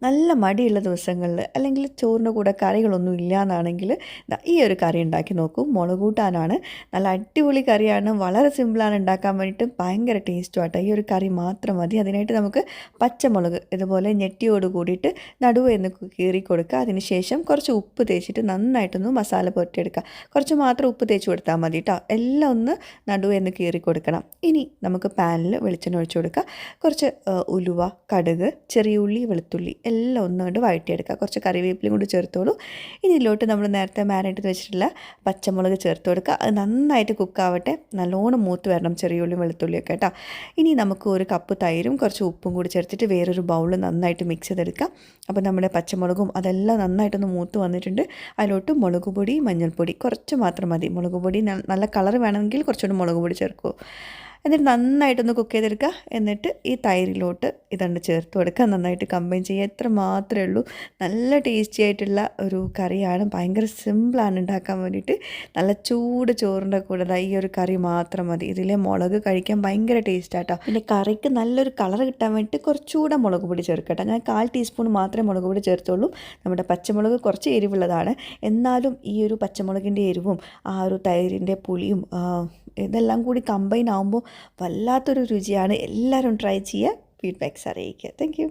നല്ല മടിയുള്ള ദിവസങ്ങളിൽ അല്ലെങ്കിൽ ചോറിൻ്റെ കൂടെ കറികളൊന്നും ഇല്ല എന്നാണെങ്കിൽ ഈ ഒരു കറി ഉണ്ടാക്കി നോക്കൂ. മുളക് കൂട്ടാനാണ്, നല്ല അടിപൊളി കറിയാണ്, വളരെ സിമ്പിളാണ് ഉണ്ടാക്കാൻ വേണ്ടിയിട്ട്, ഭയങ്കര ടേസ്റ്റും ആട്ടോ. ഈ ഒരു കറി മാത്രം മതി. അതിനായിട്ട് നമുക്ക് പച്ചമുളക് ഇതുപോലെ ഞെട്ടിയോട് കൂടിയിട്ട് നടുവ് എന്ന് കീറി കൊടുക്കുക. അതിനുശേഷം കുറച്ച് ഉപ്പ് തേച്ചിട്ട് നന്നായിട്ടൊന്ന് മസാല പുരട്ടിയെടുക്കുക. കുറച്ച് മാത്രം ഉപ്പ് തേച്ച് കൊടുത്താൽ മതി കേട്ടോ. എല്ലാം ഒന്ന് നടുവ് എന്ന് കീറി കൊടുക്കണം. ഇനി നമുക്ക് പാനിൽ വെളിച്ചെണ്ണ ഒഴിച്ച് കൊടുക്കുക. കുറച്ച് ഉലുവ, കടുക്, ചെറിയ ഉള്ളി, വെളുത്തുള്ളി എല്ലാം ഒന്നുകൊണ്ട് വഴറ്റിയെടുക്കുക. കുറച്ച് കറിവേപ്പിലയും കൂടി ചേർത്തോളൂ. ഇനി ഇതിലോട്ട് നമ്മൾ നേരത്തെ മാരിനേറ്റ് ചെയ്ത് വെച്ചിട്ടുള്ള പച്ചമുളക് ചേർത്ത് കൊടുക്കുക. അത് നന്നായിട്ട് കുക്കാവട്ടെ, നല്ലോണം മൂത്ത് വരണം ചെറിയ ഉള്ളിയും വെളുത്തുള്ളിയൊക്കെ കേട്ടോ. ഇനി നമുക്ക് ഒരു കപ്പ് തൈരും കുറച്ച് ഉപ്പും കൂടി ചേർത്തിട്ട് വേറൊരു ബൗളിൽ നന്നായിട്ട് മിക്സ് ചെയ്തെടുക്കാം. അപ്പോൾ നമ്മുടെ പച്ചമുളകും അതെല്ലാം നന്നായിട്ടൊന്ന് മൂത്ത് വന്നിട്ടുണ്ട്. അതിലോട്ട് മുളക് പൊടി, മഞ്ഞൾപ്പൊടി കുറച്ച് മാത്രം മതി. മുളക് പൊടി നല്ല കളർ വേണമെങ്കിൽ കുറച്ചുകൂടി മുളക് പൊടി ചേർക്കൂ. എന്നിട്ട് നന്നായിട്ടൊന്ന് കുക്ക് ചെയ്തെടുക്കുക. എന്നിട്ട് ഈ തൈരിലോട്ട് ഇതുണ്ട് ചേർത്ത് കൊടുക്കുക. നന്നായിട്ട് കമ്പൈൻ ചെയ്യുക. എത്ര മാത്രമേ ഉള്ളൂ. നല്ല ടേസ്റ്റി ആയിട്ടുള്ള ഒരു കറിയാണ്. ഭയങ്കര സിമ്പിളാണ് ഉണ്ടാക്കാൻ വേണ്ടിയിട്ട്. നല്ല ചൂട് ചോറിൻ്റെ കൂടെ ഈ ഒരു കറി മാത്രം മതി. ഇതിലെ മുളക് കഴിക്കാൻ ഭയങ്കര ടേസ്റ്റാട്ടോ. പിന്നെ കറിക്ക് നല്ലൊരു കളർ കിട്ടാൻ വേണ്ടിയിട്ട് കുറച്ചുകൂടെ മുളക് പൊടി ചേർക്കട്ടെ. ഞാൻ 1/4 ടീസ്പൂൺ മാത്രമേ മുളക് പൊടി ചേർത്തുള്ളൂ. നമ്മുടെ പച്ചമുളക് കുറച്ച് എരിവുള്ളതാണ്. എന്നാലും ഈ ഒരു പച്ചമുളകിൻ്റെ എരിവും ആ ഒരു തൈരിൻ്റെ പുളിയും ഇതെല്ലാം കൂടി കമ്പൈൻ ആകുമ്പോൾ വല്ലാത്തൊരു രുചിയാണ്. എല്ലാവരും ട്രൈ ചെയ്യുക, ഫീഡ്ബാക്ക്സ് അറിയിക്കുക. Thank you.